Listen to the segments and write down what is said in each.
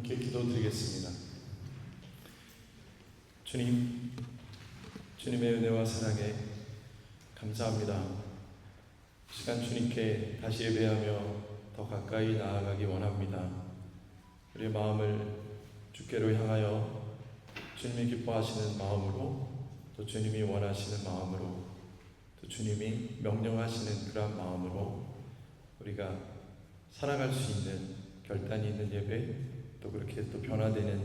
함께 기도드리겠습니다. 주님, 주님의 은혜와 사랑에 감사합니다. 시간 주님께 다시 예배하며 더 가까이 나아가기 원합니다. 우리의 마음을 주께로 향하여 주님이 기뻐하시는 마음으로, 또 주님이 원하시는 마음으로, 또 주님이 명령하시는 그러한 마음으로 우리가 살아갈 수 있는 결단이 있는 예배, 또 그렇게 또 변화되는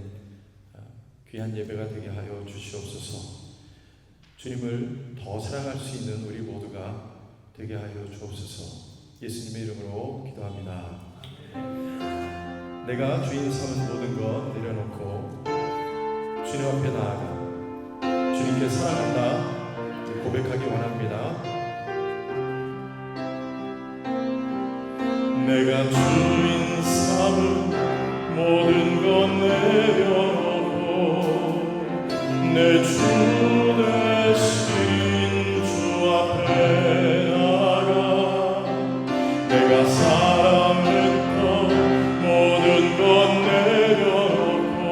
귀한 예배가 되게 하여 주시옵소서. 주님을 더 사랑할 수 있는 우리 모두가 되게 하여 주옵소서. 예수님의 이름으로 기도합니다. 내가 주인 삼은 모든 것 내려놓고 주님 앞에 나아가 주님께 사랑한다 고백하기 원합니다. 내가 주인 삼은 모든 것 내려놓고 내 주 대신 주 앞에 나가 내가 사랑했던 모든 것 내려놓고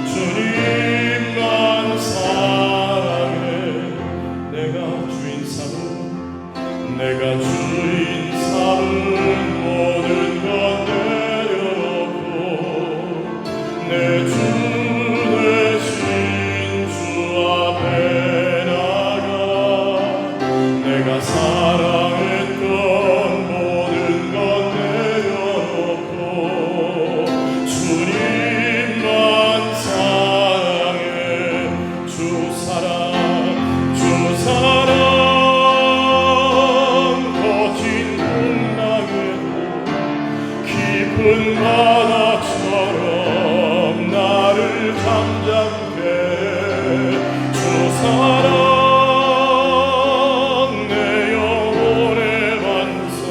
주님만 사랑해. 내가 주인 삼은 모든 것 내려놓고 내 주 대신 주 앞에 나가 내가 사랑했던 모든 것 내려놓고 주님만 사랑해. 주 사랑, 주 사랑 깊은 바다처럼 나를 잠잠게 주 사랑 내 영혼의 반석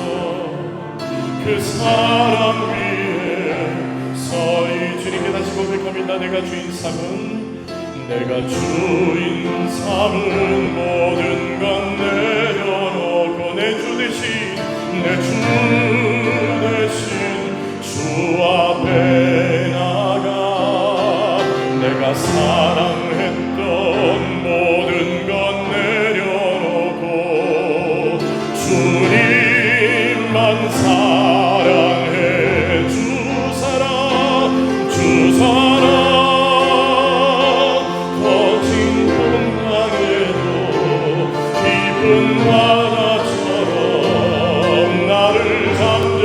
그 사랑 위에 서리. 주님께 다시 고백합니다. 내가 주인 삼은 모든 것 내려놓고 내 주 대신 주 앞에 나가 내가 사랑했던 모든 것 내려놓고 주님만 사랑해. 주 사랑, 주 사랑 거친 풍랑에도 깊은 바다처럼 나를 잠잠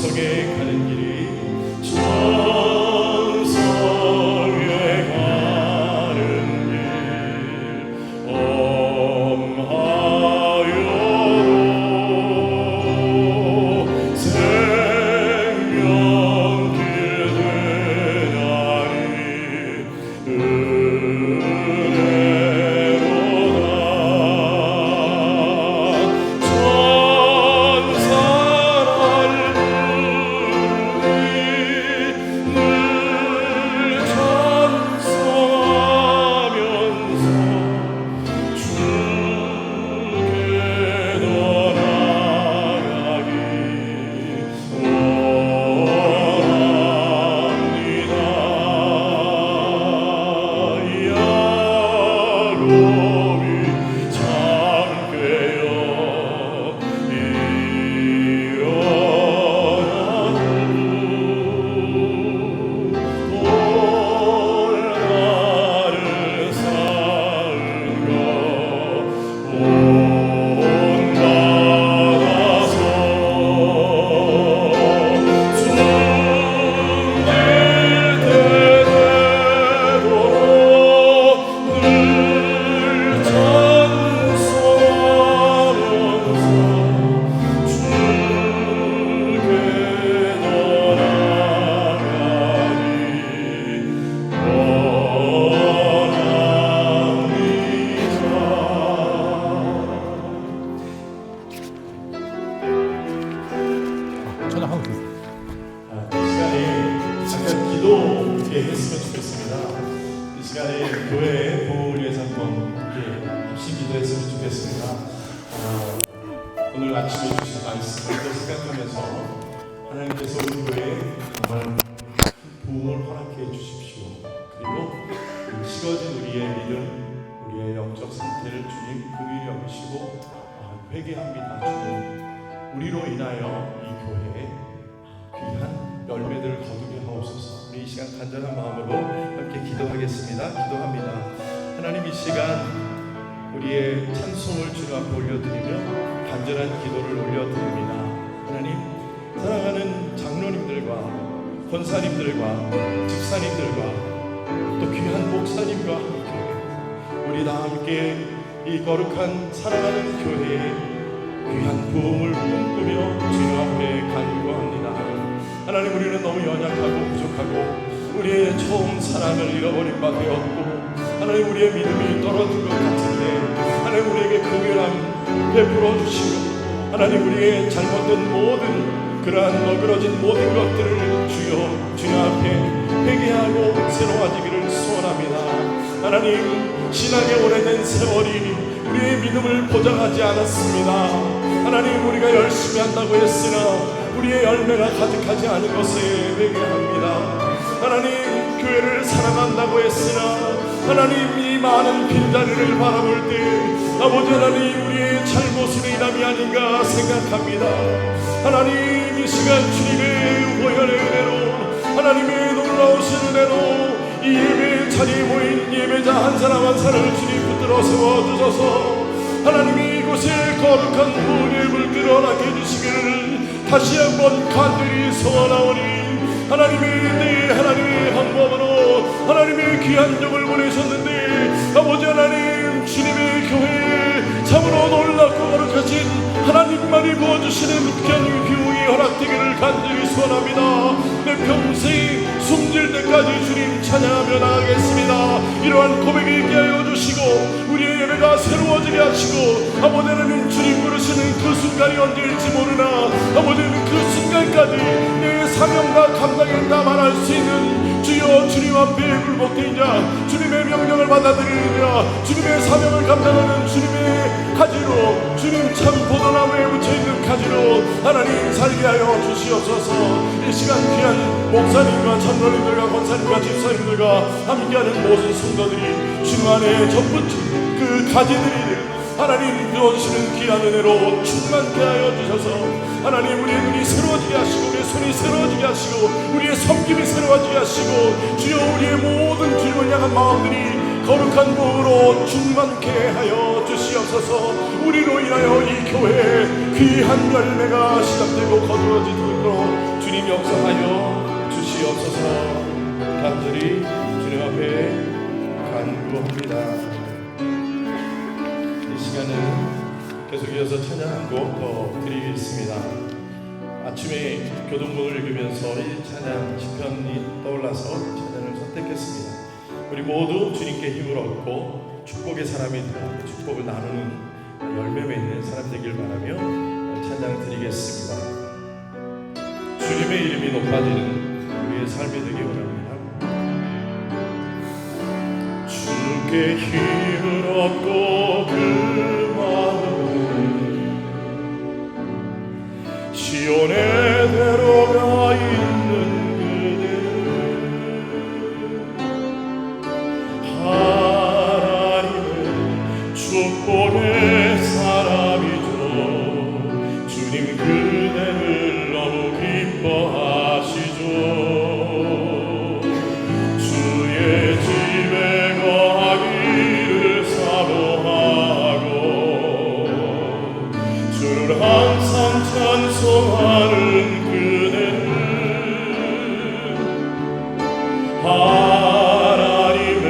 천성에 가는 길이 천성에 가는 길 엄하여도 생명길 되나니 했으면 좋겠습니다. 이 시간에 교회의 보호를 위해서 한번 합심 기도했으면 좋겠습니다. 오늘 아침에 주신 말씀을 또 생각하면서 하나님께서 우리 교회에 정말 부흥을 허락해 주십시오. 그리고 식어진 우리의 믿음, 우리의 영적 상태를 주님 긍휼히 여기시고 회개합니다. 주님, 우리로 인하여 이 교회에 귀한 열매들을 거두게 하옵소서. 우리 이 시간 간절한 마음으로 함께 기도하겠습니다. 기도합니다. 하나님, 이 시간 우리의 찬송을 주님 앞에 올려드리며 간절한 기도를 올려드립니다. 하나님, 사랑하는 장로님들과 권사님들과 집사님들과 또 귀한 목사님과 함께 우리 다 함께 이 거룩한 사랑하는 교회에 귀한 부흥을 꿈꾸며 주님 앞에 간구합니다. 하나님, 우리는 너무 연약하고 부족하고 우리의 처음 사랑을 잃어버린 바 되었고 하나님, 우리의 믿음이 떨어진 것 같은데 하나님, 우리에게 긍휼함 베풀어 주시고 하나님, 우리의 잘못된 모든 그러한 너그러진 모든 것들을 주여 주님 앞에 회개하고 새로워지기를 소원합니다. 하나님, 신앙의 오래된 세월이 우리의 믿음을 보장하지 않았습니다. 하나님, 우리가 열심히 한다고 했으나 우리의 열매가 가득하지 않은 것에 회개합니다. 하나님, 교회를 사랑한다고 했으나 하나님, 이 많은 빈자리를 바라볼 때 아버지 하나님, 우리의 잘못으로 인함이 아닌가 생각합니다. 하나님, 이 시간 주님의 보혈의 은혜로 하나님의 놀라우신 은혜로 이 예배 자리에 모인 예배자 한 사람 한 사람을 주님 붙들어 세워주셔서 하나님이 이곳에 거룩한 부흥의 불길을 허락해 주시기를 다시 한번 간절히 소원하오니 하나님의 내 하나님의 방법으로 하나님의 귀한 종을 보내셨는데 아버지 하나님, 주님의 교회에 참으로 놀랍고 거룩하신 하나님만이 부어주시는 귀한 비용이 허락되기를 간절히 소원합니다. 내 평생 숨질 때까지 주님 찬양하며 나가겠습니다. 이러한 고백이 있게 하여 주시고 우리의 예배가 새로워지게 하시고 아버지 하나님, 주님 부르시는 그 순간이 언제일지 모르나 아버지 하나님, 그 순간까지 내 사명과 감당에 담아할 수 있는 주여 주님 앞에 굴복된 자, 주님의 명령을 받아들이느냐 주님의 사명을 감당하는 주님의 가지로 주님 참 포도나무에 묻혀있는 가지로 하나님 살게 하여 주시옵소서. 이 시간 귀한 목사님과 장로님들과 권사님과 집사님들과 함께하는 모든 성도들이 주님 안에 접붙인 그 가지들이 하나님 주어주시는 귀한 은혜로 충만케 하여 주셔서 하나님, 우리의 눈이 새로워지게 하시고 우리의 손이 새로워지게 하시고 우리의 섬김이 새로워지게 하시고 주여 우리의 모든 주님을 향한 마음들이 거룩한 부흥으로 충만케 하여 주시옵소서. 우리로 인하여 이 교회에 귀한 열매가 시작되고 거두어지도록 주님 역사하여 주시옵소서. 간절히 주님 앞에 간구합니다. 이 시간은 계속 이어서 찬양 한 곡 더 드리겠습니다. 아침에 교동문을 읽으면서 이 찬양 시편이 떠올라서 찬양을 선택했습니다. 우리 모두 주님께 힘을 얻고 축복의 사람이 되어 축복을 나누는 열매 맺는 사람 되길 바라며 찬양 드리겠습니다. 주님의 이름이 높아지는 우리의 삶이 되기 원합니다. 주께 힘을 얻고 그 마음을 시온에 데려가 있는 축복의 사람이죠. 주님 그대를 너무 기뻐하시죠. 주의 집에 거하기를 사모하고 주를 항상 찬송하는 그대는 하나님의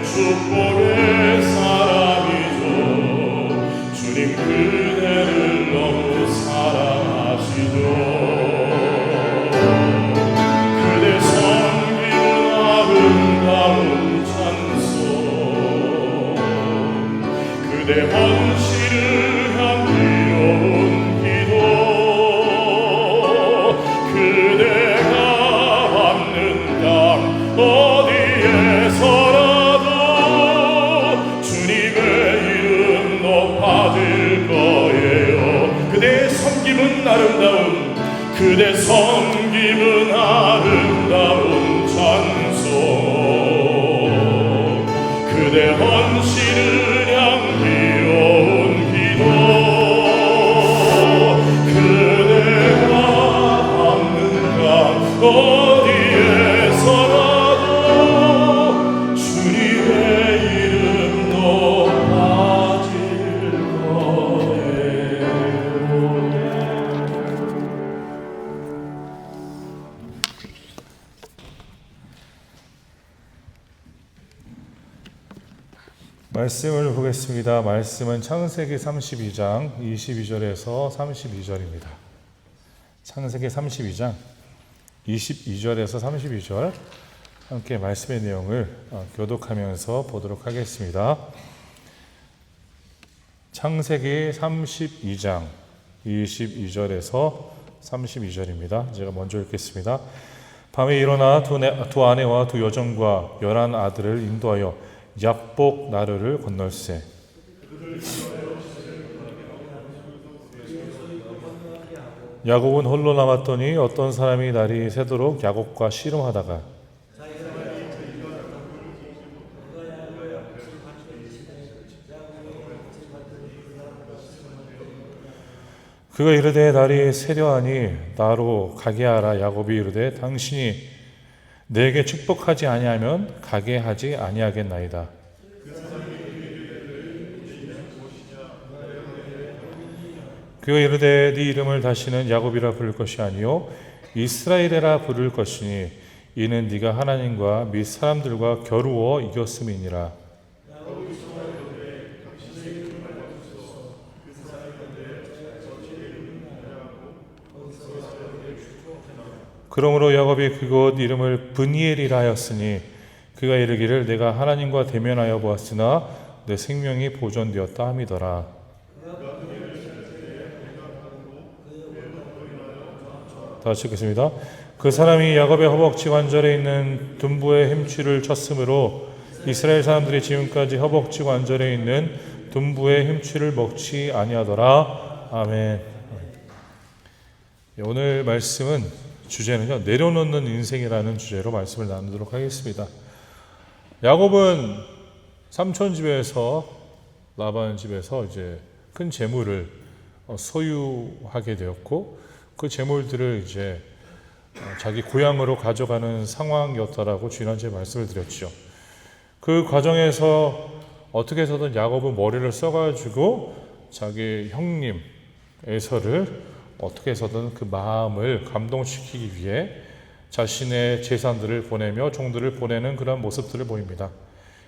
축복의 사람이죠. 주님 그대를 너무 사랑하시죠. 그대 섬기는 아름다운 찬송, 그대 헌신을 향기로운 기도, 그대가 밟는 땅 어디에서라도 주님의 이름 높아질 거예요. 그대의 섬김은 아름다운, 그대 섬김은 아름다운 찬송, 그대 헌신을 향기로운 기도, 그대가 밟는 강 어디에서라도 주님의 이름 높아질 거예요. 말씀을 보겠습니다. 말씀은 창세기 32장 22절에서 32절입니다. 창세기 32장 22절에서 32절 함께 말씀의 내용을 교독하면서 보도록 하겠습니다. 창세기 32장 22절에서 32절입니다. 제가 먼저 읽겠습니다. 밤에 일어나 두 아내와 두 여종과 11 아들을 인도하여 약복 나루를 건널세. 야곱은 홀로 남았더니 어떤 사람이 날이 새도록 야곱과 씨름하다가 그가 이르되 날이 새려하니 나로 가게 하라. 야곱이 이르되 당신이 내게 축복하지 아니하면 가게 하지 아니하겠나이다. 그가 이르되 네 이름을 다시는 야곱이라 부를 것이 아니요 이스라엘이라 부를 것이니 이는 네가 하나님과 및 사람들과 겨루어 이겼음이니라. 그러므로 야곱이 그곳 이름을 브니엘이라 하였으니 그가 이르기를 내가 하나님과 대면하여 보았으나 내 생명이 보존되었다 함이더라. 다시 읽겠습니다. 그 사람이 야곱의 허벅지 관절에 있는 둔부의 힘줄을 쳤으므로 이스라엘 사람들이 지금까지 허벅지 관절에 있는 둔부의 힘줄을 먹지 아니하더라. 아멘. 오늘 말씀은 주제는요, 내려놓는 인생이라는 주제로 말씀을 나누도록 하겠습니다. 야곱은 삼촌 집에서 라반 집에서 이제 큰 재물을 소유하게 되었고 그 재물들을 이제 자기 고향으로 가져가는 상황이었다라고 지난주에 말씀을 드렸죠. 그 과정에서 어떻게 해서든 야곱은 머리를 써가지고 자기 형님 에서를 어떻게 해서든 그 마음을 감동시키기 위해 자신의 재산들을 보내며 종들을 보내는 그런 모습들을 보입니다.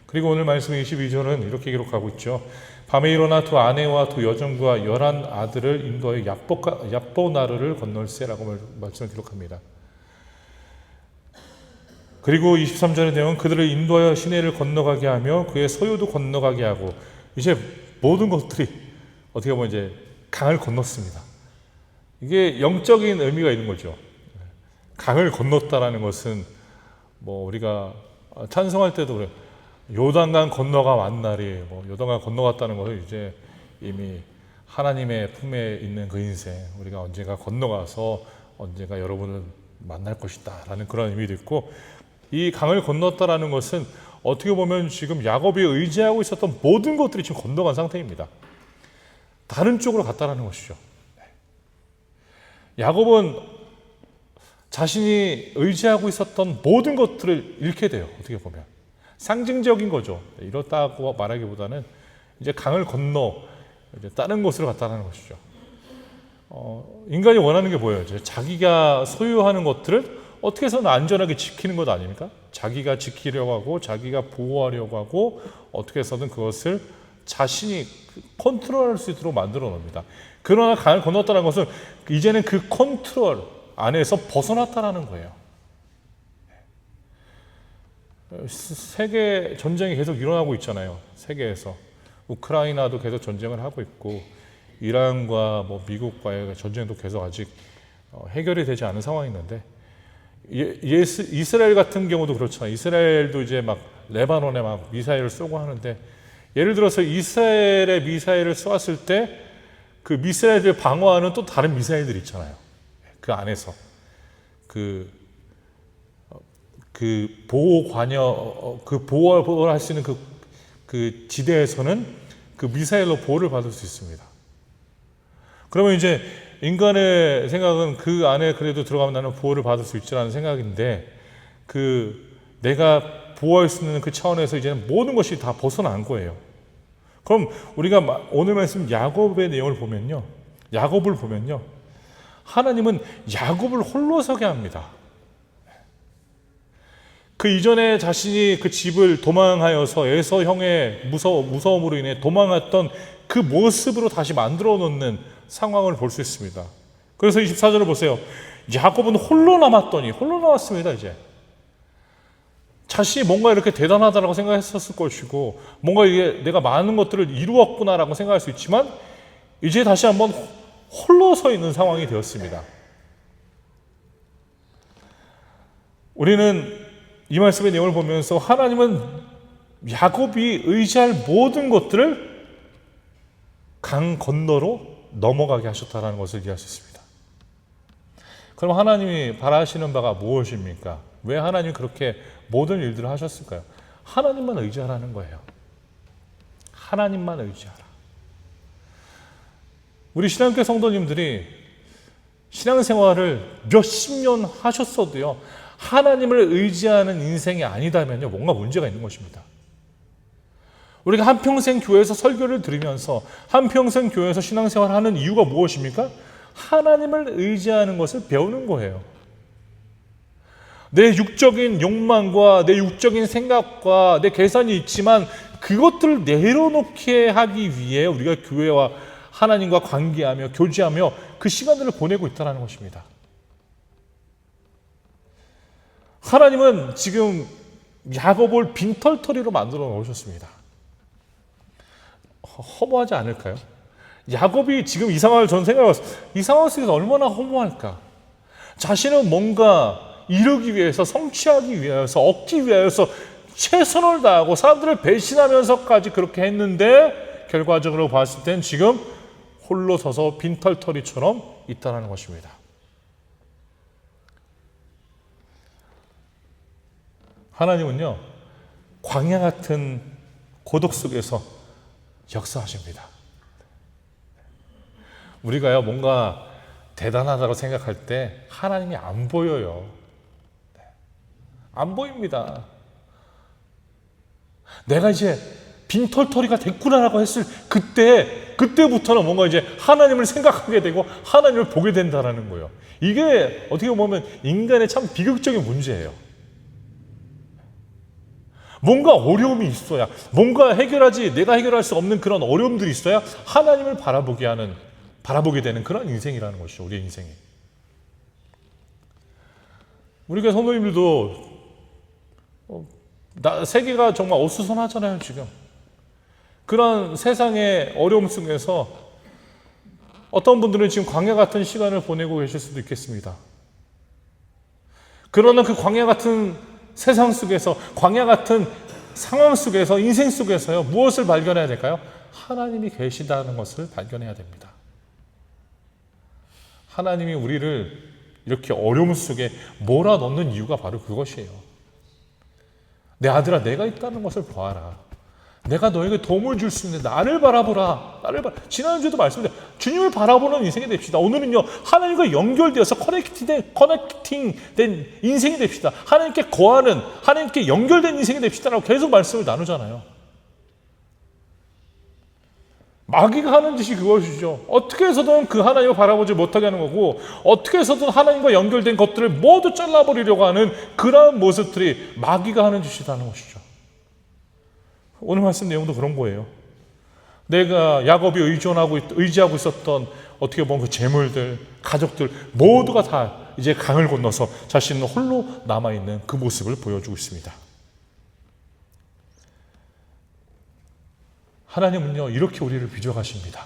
그리고 오늘 말씀 22절은 이렇게 기록하고 있죠. 밤에 일어나 두 아내와 두 여종과 11 아들을 인도하여 얍보나루를 건널세라고 말씀을 기록합니다. 그리고 23절의 내용은 그들을 인도하여 시내를 건너가게 하며 그의 소유도 건너가게 하고, 이제 모든 것들이 어떻게 보면 이제 강을 건넜습니다. 이게 영적인 의미가 있는 거죠. 강을 건넜다라는 것은 뭐 우리가 찬송할 때도 그래요. 요단강 건너가 만날이, 요단강 건너갔다는 것은 이제 이미 하나님의 품에 있는 그 인생, 우리가 언젠가 건너가서 언젠가 여러분을 만날 것이다 라는 그런 의미도 있고, 이 강을 건넜다라는 것은 어떻게 보면 지금 야곱이 의지하고 있었던 모든 것들이 지금 건너간 상태입니다. 다른 쪽으로 갔다라는 것이죠. 야곱은 자신이 의지하고 있었던 모든 것들을 잃게 돼요. 어떻게 보면 상징적인 거죠. 이렇다고 말하기보다는 이제 강을 건너 이제 다른 곳으로 갔다는 것이죠. 인간이 원하는 게 뭐예요? 자기가 소유하는 것들을 어떻게 해서는 안전하게 지키는 것 아닙니까? 자기가 지키려고 하고 자기가 보호하려고 하고 어떻게 해서든 그것을 자신이 컨트롤할 수 있도록 만들어 놓습니다. 그러나 강을 건넜다는 것은 이제는 그 컨트롤 안에서 벗어났다는 거예요. 세계 전쟁이 계속 일어나고 있잖아요. 세계에서 우크라이나도 계속 전쟁을 하고 있고, 이란과 미국과의 전쟁도 계속 아직 해결이 되지 않은 상황이 있는데, 이스라엘 같은 경우도 그렇잖아요. 이스라엘도 이제 막 레바논에 막 미사일을 쏘고 하는데, 예를 들어서 이스라엘의 미사일을 쏘았을 때 그 미사일을 방어하는 또 다른 미사일들이 있잖아요. 그 안에서 그 보호를 할 수 있는 그 지대에서는 그 미사일로 보호를 받을 수 있습니다. 그러면 이제 인간의 생각은 그 안에 그래도 들어가면 나는 보호를 받을 수 있지라는 생각인데, 내가 보호할 수 있는 그 차원에서 이제는 모든 것이 다 벗어난 거예요. 그럼 우리가 오늘 말씀 야곱의 내용을 보면요, 하나님은 야곱을 홀로 서게 합니다. 그 이전에 자신이 그 집을 도망하여서 에서 형의 무서움으로 인해 도망했던 그 모습으로 다시 만들어 놓는 상황을 볼 수 있습니다. 그래서 24절을 보세요. 야곱은 홀로 남았습니다. 이제 자신이 뭔가 이렇게 대단하다라고 생각했었을 것이고, 뭔가 이게 내가 많은 것들을 이루었구나라고 생각할 수 있지만, 이제 다시 한번 홀로 서 있는 상황이 되었습니다. 우리는 이 말씀의 내용을 보면서 하나님은 야곱이 의지할 모든 것들을 강 건너로 넘어가게 하셨다는 것을 이해할 수 있습니다. 그럼 하나님이 바라시는 바가 무엇입니까? 왜 하나님이 그렇게 모든 일들을 하셨을까요? 하나님만 의지하라는 거예요. 하나님만 의지하라. 우리 신앙교회 성도님들이 신앙생활을 몇십 년 하셨어도요, 하나님을 의지하는 인생이 아니다면요, 뭔가 문제가 있는 것입니다. 우리가 한평생 교회에서 설교를 들으면서 한평생 교회에서 신앙생활을 하는 이유가 무엇입니까? 하나님을 의지하는 것을 배우는 거예요. 내 육적인 욕망과 내 육적인 생각과 내 계산이 있지만 그것들을 내려놓게 하기 위해 우리가 교회와 하나님과 관계하며 교제하며 그 시간들을 보내고 있다는 것입니다. 하나님은 지금 야곱을 빈털터리로 만들어 놓으셨습니다. 허무하지 않을까요? 야곱이 지금 이 상황을 저는 생각해봤어요. 이 상황 속에서 얼마나 허무할까? 자신은 뭔가 이루기 위해서, 성취하기 위해서, 얻기 위해서 최선을 다하고 사람들을 배신하면서까지 그렇게 했는데, 결과적으로 봤을 땐 지금 홀로 서서 빈털터리처럼 있다는 것입니다. 하나님은요, 광야 같은 고독 속에서 역사하십니다. 우리가요, 뭔가 대단하다고 생각할 때 하나님이 안 보여요. 안 보입니다. 내가 이제 빈털터리가 됐구나라고 했을 그때부터는 뭔가 이제 하나님을 생각하게 되고 하나님을 보게 된다라는 거예요. 이게 어떻게 보면 인간의 참 비극적인 문제예요. 뭔가 어려움이 있어야, 뭔가 내가 해결할 수 없는 그런 어려움들이 있어야 하나님을 바라보게 되는 그런 인생이라는 것이죠. 우리의 인생이. 우리 교회 성도님들도 세계가 정말 어수선하잖아요, 지금. 그런 세상의 어려움 속에서 어떤 분들은 지금 광야 같은 시간을 보내고 계실 수도 있겠습니다. 그러나 그 광야 같은 세상 속에서, 광야 같은 상황 속에서, 인생 속에서요, 무엇을 발견해야 될까요? 하나님이 계시다는 것을 발견해야 됩니다. 하나님이 우리를 이렇게 어려움 속에 몰아넣는 이유가 바로 그것이에요. 내 아들아, 내가 있다는 것을 보아라. 내가 너에게 도움을 줄 수 있는 나를 바라보라. 지난주에도 말씀드렸죠. 주님을 바라보는 인생이 됩시다. 오늘은요, 하나님과 연결되어서 커넥팅된 인생이 됩시다. 하나님께 거하는, 하나님께 연결된 인생이 됩시다라고 계속 말씀을 나누잖아요. 마귀가 하는 짓이 그것이죠. 어떻게 해서든 그 하나님을 바라보지 못하게 하는 거고, 어떻게 해서든 하나님과 연결된 것들을 모두 잘라버리려고 하는 그러한 모습들이 마귀가 하는 짓이라는 것이죠. 오늘 말씀 내용도 그런 거예요. 내가 야곱이 의지하고 있었던 어떻게 보면 그 재물들, 가족들 모두가 다 이제 강을 건너서 자신은 홀로 남아있는 그 모습을 보여주고 있습니다. 하나님은요, 이렇게 우리를 빚어가십니다.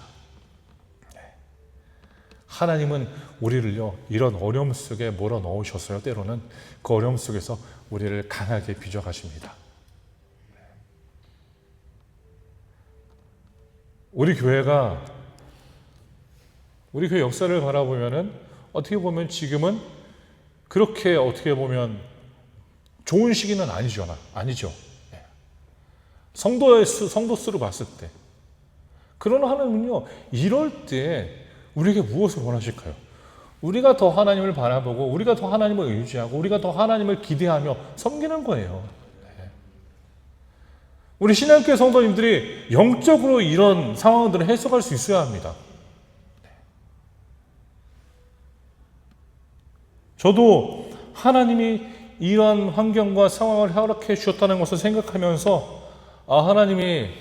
하나님은 우리를요, 이런 어려움 속에 몰아넣으셨어요. 때로는 그 어려움 속에서 우리를 강하게 빚어가십니다. 우리 교회 역사를 바라보면은 어떻게 보면 지금은 그렇게 어떻게 보면 좋은 시기는 아니죠. 성도 수로 봤을 때. 그러나 하나님은요, 이럴 때 우리에게 무엇을 원하실까요? 우리가 더 하나님을 바라보고, 우리가 더 하나님을 의지하고, 우리가 더 하나님을 기대하며 섬기는 거예요. 우리 신앙교회 성도님들이 영적으로 이런 상황들을 해석할 수 있어야 합니다. 저도 하나님이 이런 환경과 상황을 허락해 주셨다는 것을 생각하면서 하나님이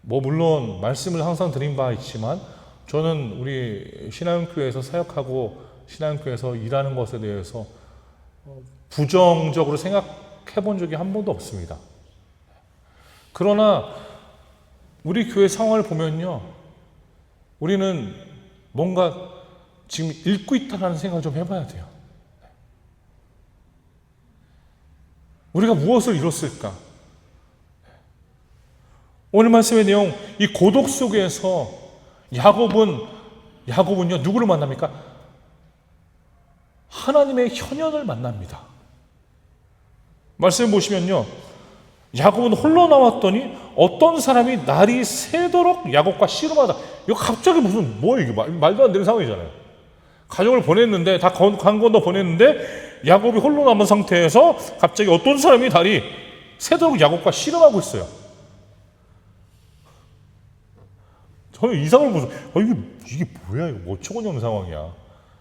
물론 말씀을 항상 드린 바 있지만 저는 우리 신앙교회에서 사역하고 신앙교회에서 일하는 것에 대해서 부정적으로 생각해 본 적이 한 번도 없습니다. 그러나 우리 교회 상황을 보면요, 우리는 뭔가 지금 읽고 있다는 생각을 좀 해봐야 돼요. 우리가 무엇을 이뤘을까? 오늘 말씀의 내용, 이 고독 속에서 야곱은요, 누구를 만납니까? 하나님의 현현을 만납니다. 말씀 보시면요, 야곱은 홀로 나왔더니 어떤 사람이 날이 새도록 야곱과 씨름하다. 이거 갑자기 이게 말도 안 되는 상황이잖아요. 가족을 보냈는데, 다 강 건너 보냈는데, 야곱이 홀로 남은 상태에서 갑자기 어떤 사람이 날이 새도록 야곱과 씨름하고 있어요. 저는 이 상황을 보면서, 이게 뭐야, 이거 어처구니없는 상황이야.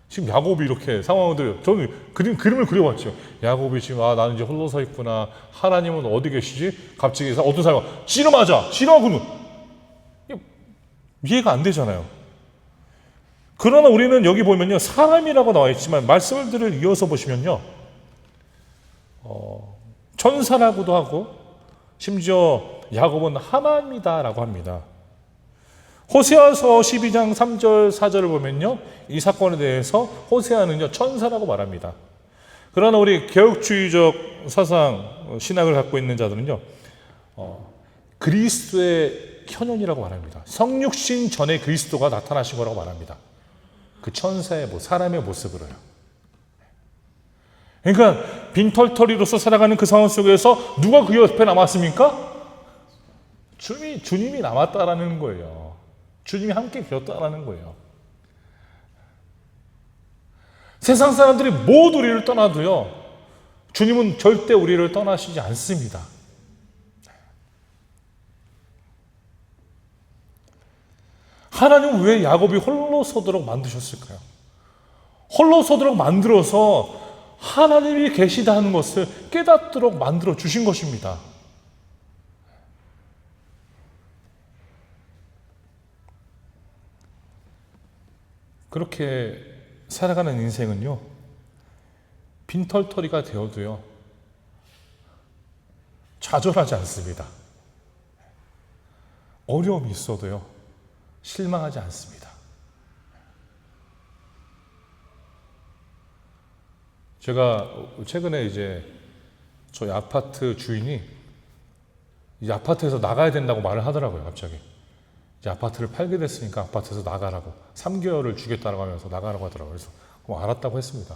지금 야곱이 이렇게 상황들, 저는 그림을 그려봤죠. 야곱이 지금, 나는 이제 홀로 서 있구나. 하나님은 어디 계시지? 갑자기 어떤 사람이 씨름하고는 이해가 안 되잖아요. 그러나 우리는 여기 보면요, 사람이라고 나와 있지만 말씀들을 이어서 보시면요, 천사라고도 하고 심지어 야곱은 하나님이다라고 합니다. 호세아서 12장 3절 4절을 보면요, 이 사건에 대해서 호세아는요, 천사라고 말합니다. 그러나 우리 개혁주의적 사상 신학을 갖고 있는 자들은요, 그리스도의 현현이라고 말합니다. 성육신 전에 그리스도가 나타나신 거라고 말합니다. 그 천사의 사람의 모습으로요. 그러니까 빈털터리로서 살아가는 그 상황 속에서 누가 그 옆에 남았습니까? 주님이 남았다라는 거예요. 주님이 함께 계셨다라는 거예요. 세상 사람들이 모두 우리를 떠나도요, 주님은 절대 우리를 떠나시지 않습니다. 하나님은 왜 야곱이 홀로 서도록 만드셨을까요? 홀로 서도록 만들어서 하나님이 계시다는 것을 깨닫도록 만들어 주신 것입니다. 그렇게 살아가는 인생은요, 빈털터리가 되어도요, 좌절하지 않습니다. 어려움이 있어도요, 실망하지 않습니다. 제가 최근에 이제 저희 아파트 주인이 이 아파트에서 나가야 된다고 말을 하더라고요, 갑자기. 이제 아파트를 팔게 됐으니까 아파트에서 나가라고 3개월을 주겠다고 하면서 나가라고 하더라고요. 그래서 알았다고 했습니다.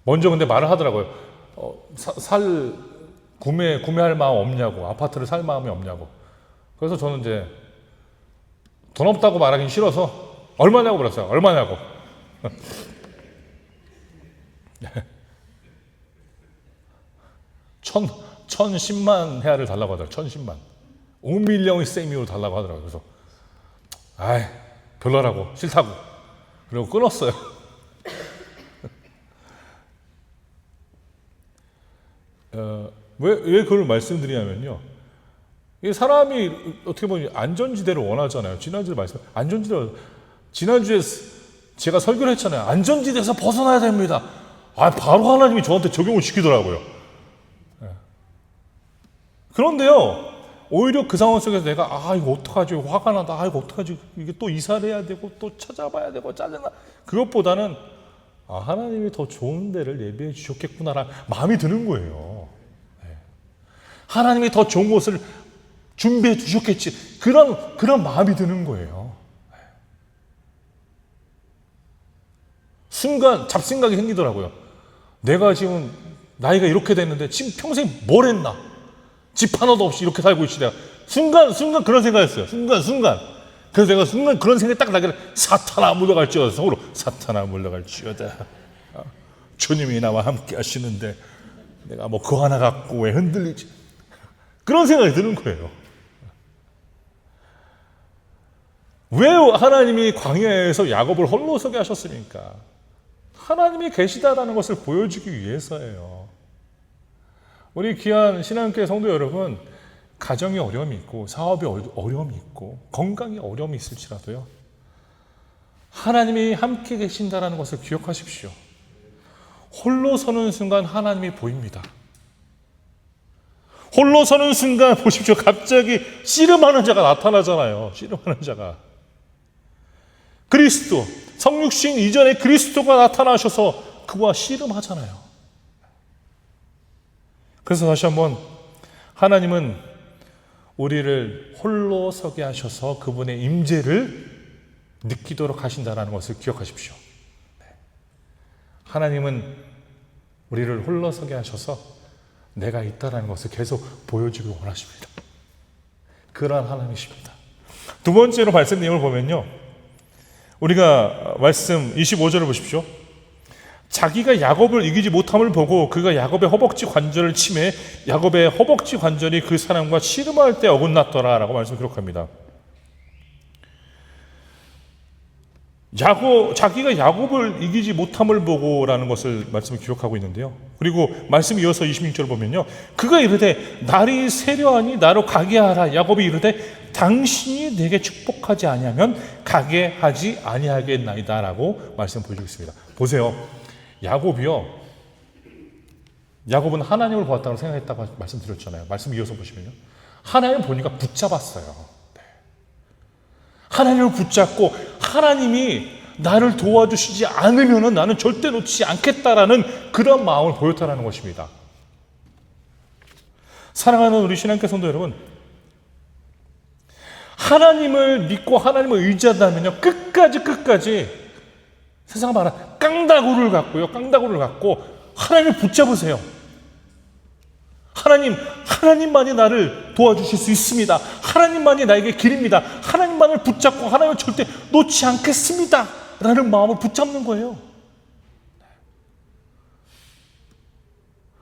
먼저 근데 말을 하더라고요. 구매할 마음 없냐고, 아파트를 살 마음이 없냐고. 그래서 저는 이제 돈 없다고 말하기 싫어서 얼마냐고 그랬어요. 얼마냐고. 1010만 헤아를 달라고 하더라고요. 1010만. 5밀리언의 세미로 달라고 하더라고요. 그래서 아이, 별로라고, 싫다고. 그리고 끊었어요. 왜 그걸 말씀드리냐면요. 이 사람이 어떻게 보면 안전지대를 원하잖아요. 지난주에 제가 설교를 했잖아요. 안전지대에서 벗어나야 됩니다. 바로 하나님이 저한테 적용을 시키더라고요. 그런데요, 오히려 그 상황 속에서 내가 이거 어떡하지, 화가 나다, 이거 어떡하지, 이게 또 이사를 해야 되고 또 찾아봐야 되고 짜증나, 그것보다는 하나님이 더 좋은 데를 예비해 주셨겠구나라는 마음이 드는 거예요. 하나님이 더 좋은 곳을 준비해 주셨겠지, 그런 마음이 드는 거예요. 순간 잡생각이 생기더라고요. 내가 지금 나이가 이렇게 됐는데 지금 평생 뭘 했나? 집 하나도 없이 이렇게 살고 있지. 내가 순간 그런 생각했어요. 순간. 그래서 내가 순간 그런 생각이 딱 나길래 사탄아 물러갈지어다. 속으로 사탄아 물러갈지어다. 주님이 나와 함께 하시는데 내가 뭐 그거 하나 갖고 왜 흔들리지? 그런 생각이 드는 거예요. 왜 하나님이 광야에서 야곱을 홀로 서게 하셨습니까? 하나님이 계시다라는 것을 보여주기 위해서예요. 우리 귀한 신앙교회 성도 여러분, 가정에 어려움이 있고 사업에 어려움이 있고 건강에 어려움이 있을지라도요, 하나님이 함께 계신다라는 것을 기억하십시오. 홀로 서는 순간 하나님이 보입니다. 홀로 서는 순간 보십시오. 갑자기 씨름하는 자가 나타나잖아요. 씨름하는 자가. 그리스도, 성육신 이전에 그리스도가 나타나셔서 그와 씨름하잖아요. 그래서 다시 한번 하나님은 우리를 홀로 서게 하셔서 그분의 임재를 느끼도록 하신다는 것을 기억하십시오. 하나님은 우리를 홀로 서게 하셔서 내가 있다는 것을 계속 보여주기 원하십니다. 그러한 하나님이십니다. 두 번째로 말씀 내용을 보면요, 우리가 말씀 25절을 보십시오. 자기가 야곱을 이기지 못함을 보고 그가 야곱의 허벅지 관절을 치매 야곱의 허벅지 관절이 그 사람과 씨름할 때 어긋났더라 라고 말씀 기록합니다. 자기가 야곱을 이기지 못함을 보고 라는 것을 말씀을 기록하고 있는데요. 그리고 말씀 이어서 26절을 보면요, 그가 이르되 날이 세려하니 나로 가게 하라. 야곱이 이르되 당신이 내게 축복하지 아니하면 가게 하지 아니하겠나이다 라고 말씀 보여주고 있습니다. 보세요. 야곱은 하나님을 보았다고 생각했다고 말씀드렸잖아요. 말씀 이어서 보시면요, 하나님을 보니까 붙잡았어요. 하나님을 붙잡고 하나님이 나를 도와주시지 않으면 나는 절대 놓치지 않겠다라는 그런 마음을 보였다는 것입니다. 사랑하는 우리 신앙교 성도 여러분, 하나님을 믿고 하나님을 의지한다면요, 끝까지 세상 말하는 깡다구를 갖고 하나님을 붙잡으세요. 하나님만이 나를 도와주실 수 있습니다. 하나님만이 나에게 길입니다. 하나님만을 붙잡고 하나님을 절대 놓지 않겠습니다 라는 마음을 붙잡는 거예요.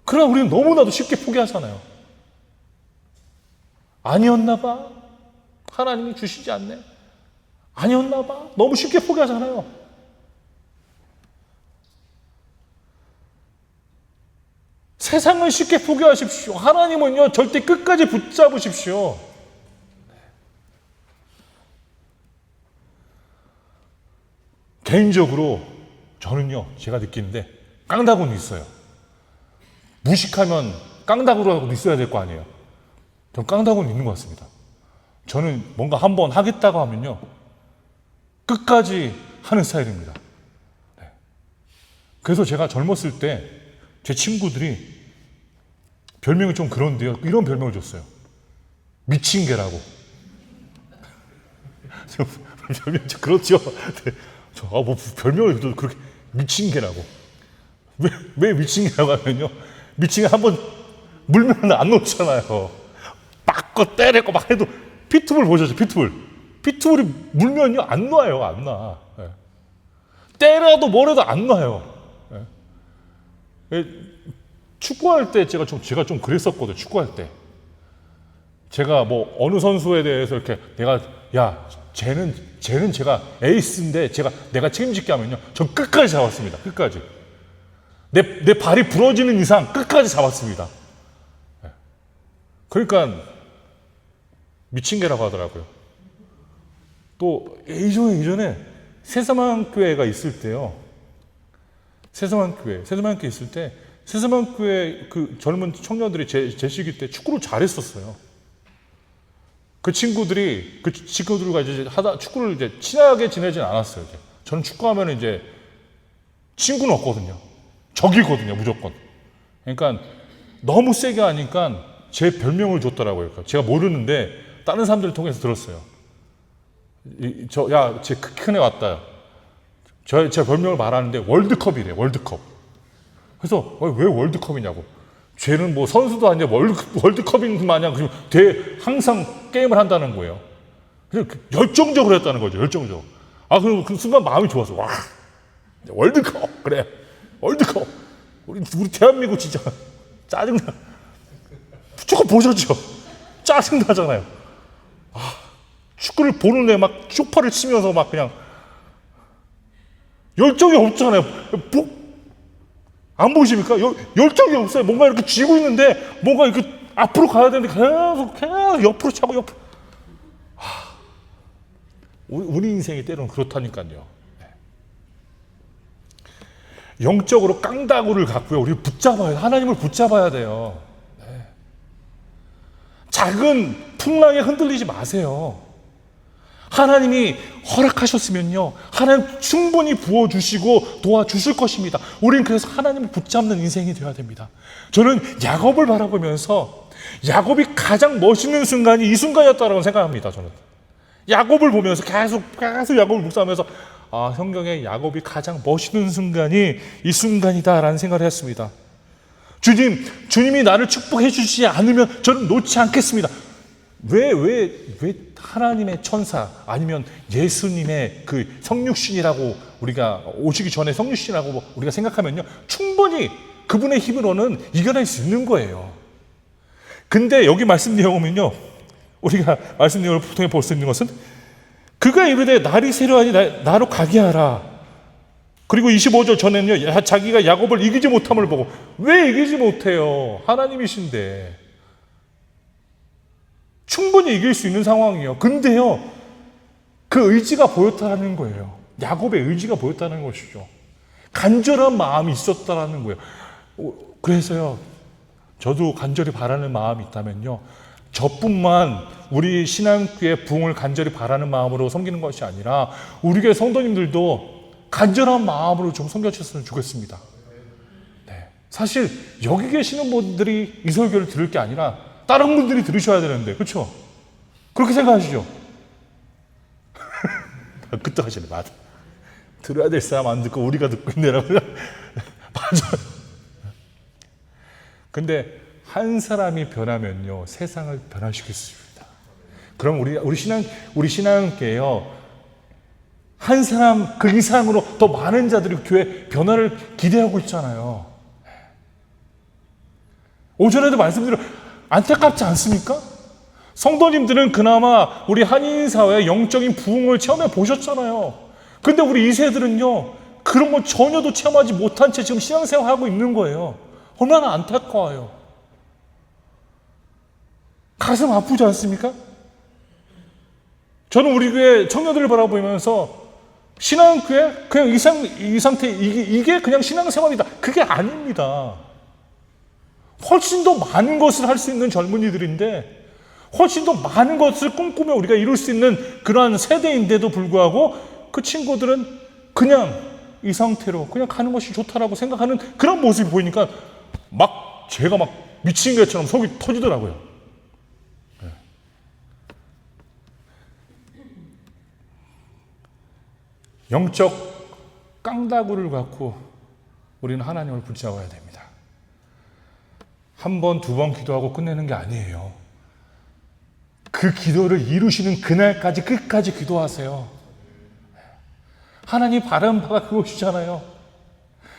그러나 우리는 너무나도 쉽게 포기하잖아요. 아니었나 봐. 하나님이 주시지 않네. 아니었나 봐. 너무 쉽게 포기하잖아요. 세상은 쉽게 포기하십시오. 하나님은요, 절대 끝까지 붙잡으십시오. 개인적으로 저는요, 제가 느끼는데 깡다구는 있어요. 무식하면 깡다구라도 있어야 될 거 아니에요. 전 깡다구는 있는 것 같습니다. 저는 뭔가 한번 하겠다고 하면요, 끝까지 하는 스타일입니다. 네. 그래서 제가 젊었을 때 제 친구들이 별명이 좀 그런데요, 이런 별명을 줬어요. 미친 개라고. 별명 그렇죠. 네. 뭐 별명을 줘도 그렇게 미친 개라고. 왜 미친 개라고 하면요, 미친 개 한번 물면 안 놓잖아요. 막고 때리고 막 해도. 피트불 보셨죠? 피트불이 물면요 안 놔요. 안 놔. 네. 때려도 뭐래도 안 놔요. 네. 축구할 때 제가 좀 그랬었거든요. 축구할 때 제가 뭐 어느 선수에 대해서 이렇게 야 쟤는 제가 에이스인데 내가 책임질게 하면요, 전 끝까지 잡았습니다. 끝까지. 내 발이 부러지는 이상 끝까지 잡았습니다. 네. 그러니까 미친 개라고 하더라고요. 또 예전에 새서만교회가 있을 때요. 새서만교회 있을 때 새서만교회 그 젊은 청년들이 제 시기 때 축구를 잘했었어요. 그 친구들과 이제 축구를 이제 친하게 지내진 않았어요. 이제. 저는 축구하면 이제 친구는 없거든요. 적이거든요, 무조건. 그러니까 너무 세게 하니까 제 별명을 줬더라고요. 제가 모르는데 다른 사람들을 통해서 들었어요. 쟤 큰 애 왔다. 제 별명을 말하는데 월드컵이래, 월드컵. 그래서 왜 월드컵이냐고. 쟤는 뭐 선수도 아니냐, 월드컵인 마냥 항상 게임을 한다는 거예요. 그래서 열정적으로 했다는 거죠, 열정적으로. 그럼 그 순간 마음이 좋았어. 와, 월드컵, 그래, 월드컵. 우리 대한민국 진짜 짜증나. 축구 보셨죠? 짜증나잖아요. 축구를 보는데 막 쇼파를 치면서 막 그냥 열정이 없잖아요. 안 보이십니까? 열정이 없어요. 뭔가 이렇게 쥐고 있는데 뭔가 이렇게 앞으로 가야 되는데 계속 옆으로 차고 옆으로. 우리 인생이 때로는 그렇다니까요. 영적으로 깡다구를 갖고요, 우리 하나님을 붙잡아야 돼요. 네. 작은 풍랑에 흔들리지 마세요. 하나님이 허락하셨으면요, 하나님 충분히 부어주시고 도와주실 것입니다. 우리는 그래서 하나님을 붙잡는 인생이 되어야 됩니다. 저는 야곱을 바라보면서 야곱이 가장 멋있는 순간이 이 순간이었다고 생각합니다. 저는 야곱을 보면서 계속 야곱을 묵상하면서 성경에 야곱이 가장 멋있는 순간이 이 순간이다라는 생각을 했습니다. 주님이 나를 축복해 주시지 않으면 저는 놓지 않겠습니다. 왜 하나님의 천사 아니면 예수님의 그 성육신이라고 우리가 오시기 전에 성육신이라고 우리가 생각하면요, 충분히 그분의 힘으로는 이겨낼 수 있는 거예요. 근데 여기 말씀 내용 보면요, 우리가 말씀 내용을 통해 볼 수 있는 것은 그가 이르되 날이 새로하니 나로 가게 하라. 그리고 25절 전에는요, 자기가 야곱을 이기지 못함을 보고, 왜 이기지 못해요? 하나님이신데. 충분히 이길 수 있는 상황이에요. 근데요, 그 의지가 보였다는 거예요. 야곱의 의지가 보였다는 것이죠. 간절한 마음이 있었다는 거예요. 그래서요, 저도 간절히 바라는 마음이 있다면요, 저뿐만 우리 신앙교회 부흥을 간절히 바라는 마음으로 섬기는 것이 아니라 우리 교회 성도님들도 간절한 마음으로 좀 섬겨주셨으면 좋겠습니다. 네. 사실 여기 계시는 분들이 이 설교를 들을 게 아니라 다른 분들이 들으셔야 되는데, 그렇죠? 그렇게 생각하시죠? 그때 하시네. 맞아. 들어야 될 사람 안 듣고 우리가 듣고 있네라고. 맞아요. 근데 한 사람이 변하면요, 세상을 변화시킬 수 있습니다. 그럼 우리 신앙계에요, 한 사람 그 이상으로 더 많은 자들이 교회 변화를 기대하고 있잖아요. 오전에도 말씀드린 안타깝지 않습니까? 성도님들은 그나마 우리 한인 사회의 영적인 부흥을 체험해 보셨잖아요. 근데 우리 2세들은요, 그런 거 전혀도 체험하지 못한 채 지금 신앙생활하고 있는 거예요. 얼마나 안타까워요. 가슴 아프지 않습니까? 저는 우리 교회 청년들을 바라보면서 신앙교회 그냥 이 상태 이게 그냥 신앙생활이다. 그게 아닙니다. 훨씬 더 많은 것을 할 수 있는 젊은이들인데, 훨씬 더 많은 것을 꿈꾸며 우리가 이룰 수 있는 그러한 세대인데도 불구하고 그 친구들은 그냥 이 상태로 그냥 가는 것이 좋다라고 생각하는 그런 모습이 보이니까 막 제가 막 미친 개처럼 속이 터지더라고요. 영적 깡다구를 갖고 우리는 하나님을 붙잡아야 됩니다. 한 번, 두 번 기도하고 끝내는 게 아니에요. 그 기도를 이루시는 그날까지 끝까지 기도하세요. 하나님 바라는 바가 그것이잖아요.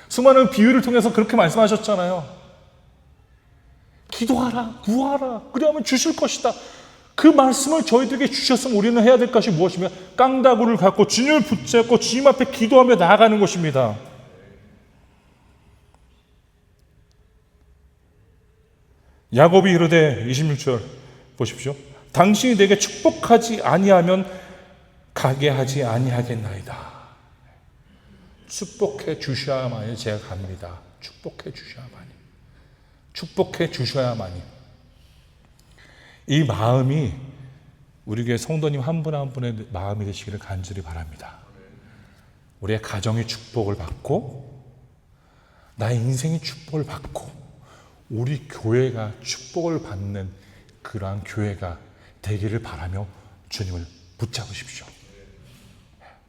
수많은 비유를 통해서 그렇게 말씀하셨잖아요. 기도하라, 구하라, 그리하면 주실 것이다. 그 말씀을 저희들에게 주셨으면 우리는 해야 될 것이 무엇이며, 깡다구를 갖고 주님을 붙잡고 주님 앞에 기도하며 나아가는 것입니다. 야곱이 이르되 26절 보십시오. 당신이 내게 축복하지 아니하면 가게 하지 아니하겠나이다. 축복해 주셔야만이 제가 갑니다. 축복해 주셔야만이. 축복해 주셔야만이. 이 마음이 우리 교회 성도님 한 분 한 분의 마음이 되시기를 간절히 바랍니다. 우리의 가정이 축복을 받고 나의 인생이 축복을 받고 우리 교회가 축복을 받는 그러한 교회가 되기를 바라며 주님을 붙잡으십시오.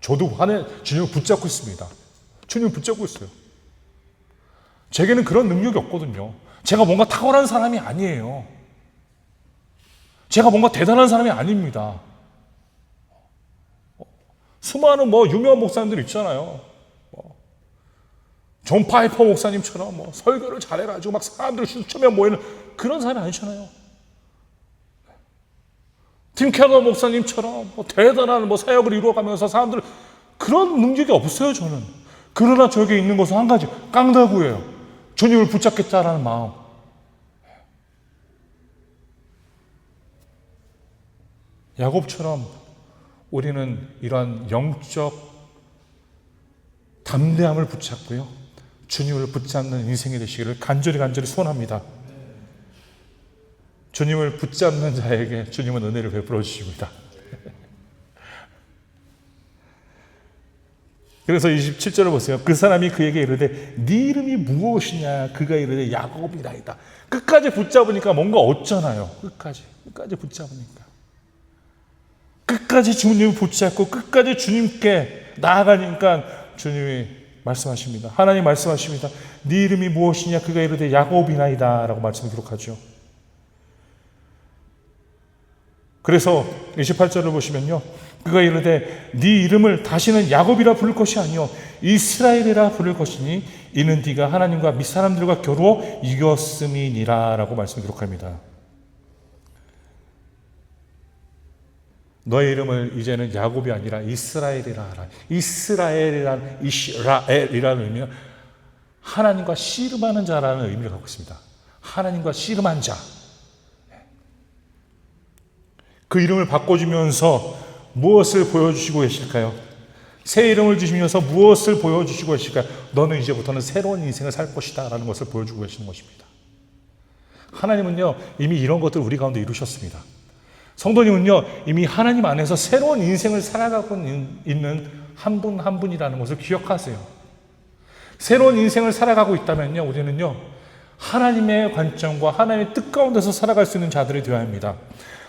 저도 한해 주님을 붙잡고 있습니다. 주님을 붙잡고 있어요. 제게는 그런 능력이 없거든요. 제가 뭔가 탁월한 사람이 아니에요. 제가 뭔가 대단한 사람이 아닙니다. 수많은 유명한 목사님들 있잖아요. 존 파이퍼 목사님처럼 설교를 잘해가지고 막 사람들을 수천명 모이는 그런 사람이 아니잖아요. 팀 케너 목사님처럼 대단한 사역을 이루어가면서 사람들 그런 능력이 없어요, 저는. 그러나 저에게 있는 것은 한 가지, 깡다구예요. 주님을 붙잡겠다라는 마음. 야곱처럼 우리는 이러한 영적 담대함을 붙잡고요, 주님을 붙잡는 인생이 되시기를 간절히 소원합니다. 주님을 붙잡는 자에게 주님은 은혜를 베풀어 주십니다. 그래서 27절을 보세요. 그 사람이 그에게 이르되 네 이름이 무엇이냐? 그가 이르되 야곱이라이다. 끝까지 붙잡으니까 뭔가 얻잖아요. 끝까지 붙잡으니까. 끝까지 주님을 붙잡고 끝까지 주님께 나아가니까 주님이 말씀하십니다. 하나님 말씀하십니다. 네 이름이 무엇이냐? 그가 이르되 야곱이나이다 라고 말씀을 기록하죠. 그래서 28절을 보시면요, 그가 이르되 네 이름을 다시는 야곱이라 부를 것이 아니요 이스라엘이라 부를 것이니 이는 네가 하나님과 밑사람들과 겨루어 이겼음이니라 라고 말씀을 기록합니다. 너의 이름을 이제는 야곱이 아니라 이스라엘이라 하라. 이스라엘이라는 의미는 하나님과 씨름하는 자라는 의미를 갖고 있습니다. 하나님과 씨름한 자. 그 이름을 바꿔주면서 무엇을 보여주시고 계실까요? 새 이름을 주시면서 무엇을 보여주시고 계실까요? 너는 이제부터는 새로운 인생을 살 것이다 라는 것을 보여주고 계시는 것입니다. 하나님은요, 이미 이런 것들을 우리 가운데 이루셨습니다. 성도님은요, 이미 하나님 안에서 새로운 인생을 살아가고 있는 한 분 한 분이라는 것을 기억하세요. 새로운 인생을 살아가고 있다면요, 우리는요, 하나님의 관점과 하나님의 뜻 가운데서 살아갈 수 있는 자들이 되어야 합니다.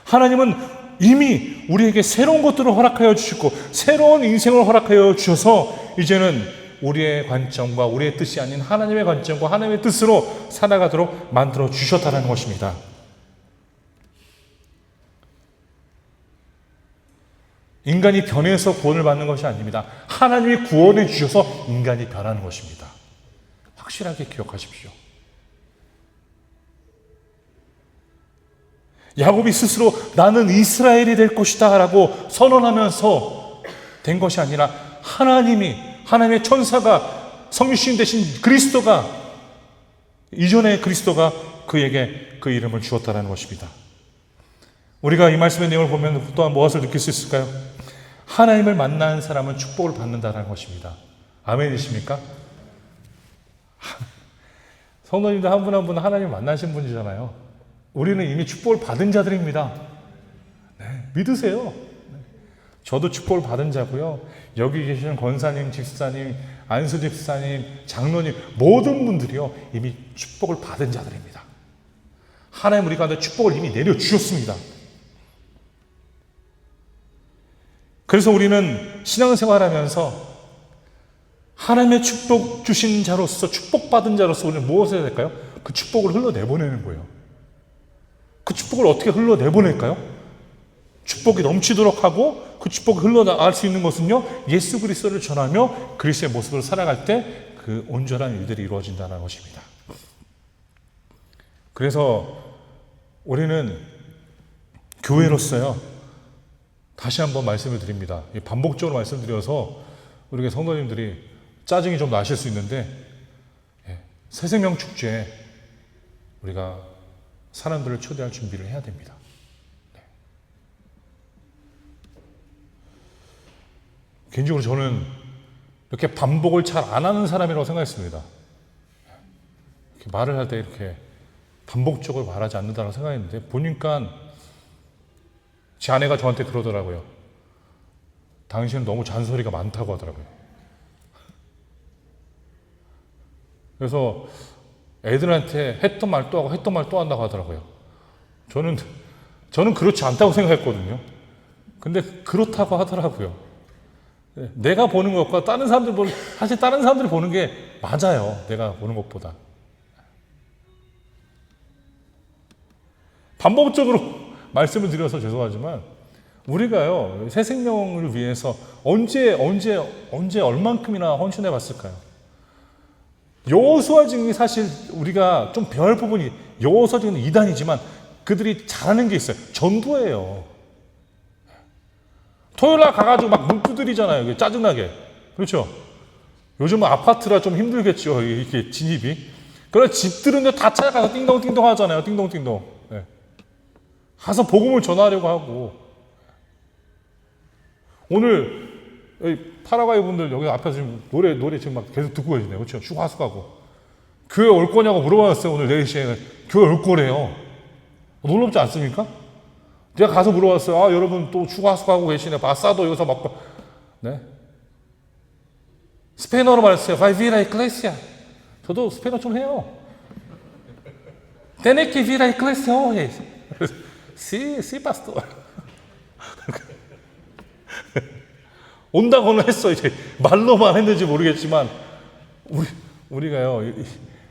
하나님은 이미 우리에게 새로운 것들을 허락하여 주시고 새로운 인생을 허락하여 주셔서 이제는 우리의 관점과 우리의 뜻이 아닌 하나님의 관점과 하나님의 뜻으로 살아가도록 만들어 주셨다는 것입니다. 인간이 변해서 구원을 받는 것이 아닙니다. 하나님이 구원해 주셔서 인간이 변하는 것입니다. 확실하게 기억하십시오. 야곱이 스스로 나는 이스라엘이 될 것이다 라고 선언하면서 된 것이 아니라 하나님의 천사가 성육신 되신 그리스도가, 이전의 그리스도가 그에게 그 이름을 주었다라는 것입니다. 우리가 이 말씀의 내용을 보면 또한 무엇을 느낄 수 있을까요? 하나님을 만난 사람은 축복을 받는다는 것입니다. 아멘이십니까? 성도님들 한 분 한 분 하나님 만나신 분이잖아요. 우리는 이미 축복을 받은 자들입니다. 네, 믿으세요. 저도 축복을 받은 자고요. 여기 계시는 권사님, 집사님, 안수 집사님, 장로님 모든 분들이요 이미 축복을 받은 자들입니다. 하나님 우리 가운데 축복을 이미 내려주셨습니다. 그래서 우리는 신앙생활하면서 하나님의 축복 주신 자로서, 축복받은 자로서 우리는 무엇을 해야 될까요? 그 축복을 흘러내보내는 거예요. 그 축복을 어떻게 흘러내보낼까요? 축복이 넘치도록 하고 그 축복을 흘러나갈 수 있는 것은요, 예수 그리스도를 전하며 그리스도의 모습으로 살아갈 때 그 온전한 일들이 이루어진다는 것입니다. 그래서 우리는 교회로서요, 다시 한번 말씀을 드립니다. 반복적으로 말씀드려서 우리 성도님들이 짜증이 좀 나실 수 있는데, 새생명 축제에 우리가 사람들을 초대할 준비를 해야 됩니다. 개인적으로 저는 이렇게 반복을 잘 안 하는 사람이라고 생각했습니다. 이렇게 말을 할 때 이렇게 반복적으로 말하지 않는다고 생각했는데, 보니까 제 아내가 저한테 그러더라고요. 당신은 너무 잔소리가 많다고 하더라고요. 그래서 애들한테 했던 말 또 하고 했던 말 또 한다고 하더라고요. 저는 그렇지 않다고 생각했거든요. 근데 그렇다고 하더라고요. 내가 보는 것과 다른 사람들 사실 다른 사람들이 보는 게 맞아요. 내가 보는 것보다. 반복적으로 말씀을 드려서 죄송하지만, 우리가요, 새 생명을 위해서 언제 얼만큼이나 헌신해 봤을까요? 여호수아 증이 사실 우리가 좀 배울 부분이, 여호수아 증은 이단이지만 그들이 잘하는 게 있어요. 전도예요. 토요일날 가가지고 막 문 두드리잖아요. 짜증나게. 그렇죠? 요즘은 아파트라 좀 힘들겠죠. 이렇게 진입이. 그래서 집들은 다 찾아가서 띵동띵동 하잖아요. 띵동띵동. 네. 가서 복음을 전하려고 하고. 오늘 파라과이 분들 여기 앞에서 지금 노래 지금 막 계속 듣고 계시네요. 그렇죠? 슈가수가고. 교회 올 거냐고 물어봤어요. 오늘 4시에. 교회 올 거래요. 놀랍지 않습니까? 제가 가서 물어봤어요. 아, 여러분 또 슈가수가고 계시네. 바사도 여기서 막. 네. 스페인어로 말했어요. Vai vir a iglesia. 저도 스페인어 좀 해요. Tiene que vir a iglesia hoy. Sí, pastor. 온다고는 했어. 이제 말로만 했는지 모르겠지만, 우리가요,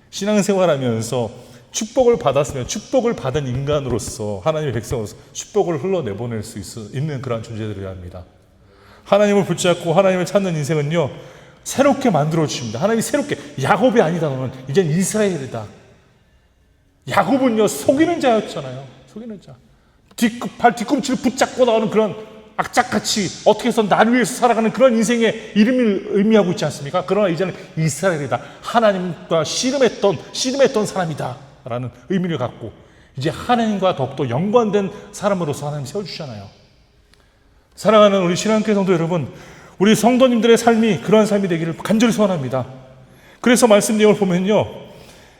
신앙생활하면서 축복을 받았으면 축복을 받은 인간으로서, 하나님의 백성으로서 축복을 흘러내보낼 수 있는 그런 존재들이어야 합니다. 하나님을 붙잡고 하나님을 찾는 인생은요, 새롭게 만들어 주십니다. 하나님이 새롭게, 야곱이 아니다 너는 이젠 이스라엘이다. 야곱은요, 속이는 자였잖아요. 속이는 자. 뒤꿈치를 붙잡고 나오는 그런 악착같이 어떻게 해서 나를 위해서 살아가는 그런 인생의 이름을 의미하고 있지 않습니까? 그러나 이제는 이스라엘이다. 하나님과 씨름했던 사람이다 라는 의미를 갖고 이제 하나님과 더욱더 연관된 사람으로서 하나님 세워주시잖아요. 사랑하는 우리 신앙교회 성도 여러분, 우리 성도님들의 삶이 그러한 삶이 되기를 간절히 소원합니다. 그래서 말씀 내용을 보면요,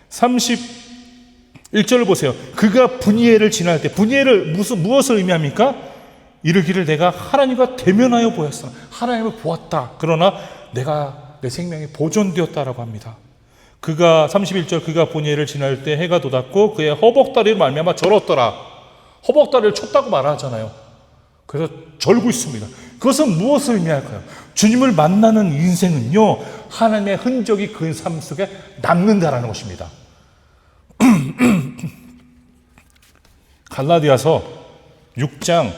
31절을 보세요. 그가 분이엘을 지날 때, 분이엘을 무엇을 의미합니까? 이르기를 내가 하나님과 대면하여 보았어. 하나님을 보았다. 그러나 내가 내 생명이 보존되었다라고 합니다. 그가 31절 그가 분이엘을 지날 때 해가 돋았고 그의 허벅다리를 말미암아 절었더라. 허벅다리를 쳤다고 말하잖아요. 그래서 절고 있습니다. 그것은 무엇을 의미할까요? 주님을 만나는 인생은요, 하나님의 흔적이 그 삶 속에 남는다라는 것입니다. 갈라디아서 6장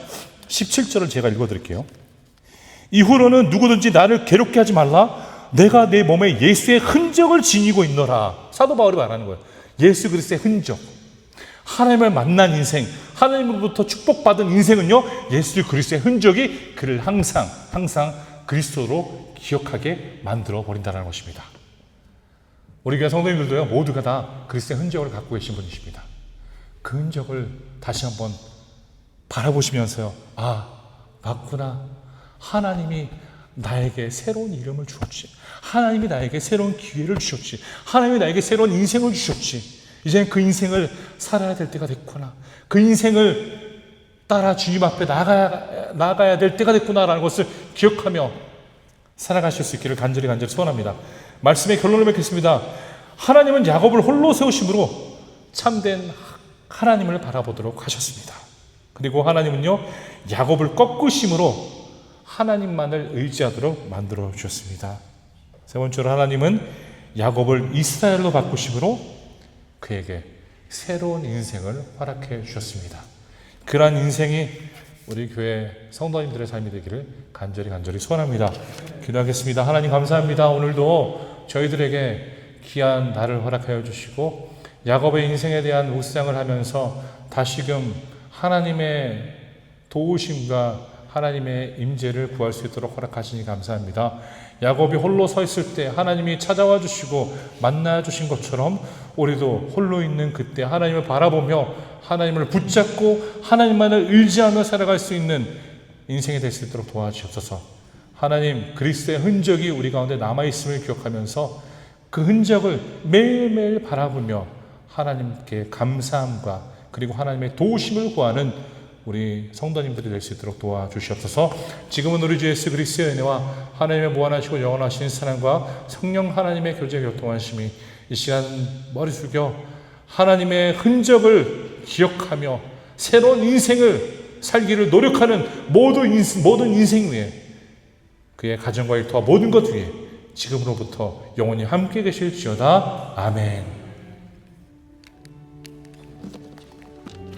17절을 제가 읽어드릴게요. 이후로는 누구든지 나를 괴롭게 하지 말라. 내가 내 몸에 예수의 흔적을 지니고 있노라. 사도 바울이 말하는 거예요. 예수 그리스도의 흔적. 하나님을 만난 인생, 하나님으로부터 축복받은 인생은요, 예수 그리스도의 흔적이 그를 항상 그리스도로 기억하게 만들어 버린다는 것입니다. 우리 교회 성도님들도요, 모두가 다 그리스도의 흔적을 갖고 계신 분이십니다. 그 흔적을 다시 한번 바라보시면서요, 아, 맞구나. 하나님이 나에게 새로운 이름을 주었지. 하나님이 나에게 새로운 기회를 주셨지. 하나님이 나에게 새로운 인생을 주셨지. 이제 그 인생을 살아야 될 때가 됐구나. 그 인생을 따라 주님 앞에 나가야 될 때가 됐구나라는 것을 기억하며 살아가실 수 있기를 간절히 소원합니다. 말씀의 결론을 맺겠습니다. 하나님은 야곱을 홀로 세우심으로 참된 하나님을 바라보도록 하셨습니다. 그리고 하나님은요, 야곱을 꺾으심으로 하나님만을 의지하도록 만들어 주셨습니다. 세 번째로 하나님은 야곱을 이스라엘로 바꾸심으로 그에게 새로운 인생을 허락해 주셨습니다. 그러한 인생이 우리 교회 성도님들의 삶이 되기를 간절히 소원합니다. 기도하겠습니다. 하나님 감사합니다. 오늘도 저희들에게 귀한 날을 허락하여 주시고 야곱의 인생에 대한 묵상을 하면서 다시금 하나님의 도우심과 하나님의 임재를 구할 수 있도록 허락하시니 감사합니다. 야곱이 홀로 서 있을 때 하나님이 찾아와 주시고 만나 주신 것처럼 우리도 홀로 있는 그때 하나님을 바라보며 하나님을 붙잡고 하나님만을 의지하며 살아갈 수 있는 인생이 될 수 있도록 도와주옵소서. 하나님, 그리스도의 흔적이 우리 가운데 남아있음을 기억하면서 그 흔적을 매일매일 바라보며 하나님께 감사함과 그리고 하나님의 도우심을 구하는 우리 성도님들이 될 수 있도록 도와주시옵소서. 지금은 우리 주 예수 그리스도의 은혜와 하나님의 무한하시고 영원하신 사랑과 성령 하나님의 교제 교통하심이 이 시간 머리 숙여 하나님의 흔적을 기억하며 새로운 인생을 살기를 노력하는 모든 인생 위에 그의 가정과 일터와 모든 것 위에 지금으로부터 영원히 함께 계실지어다. 아멘.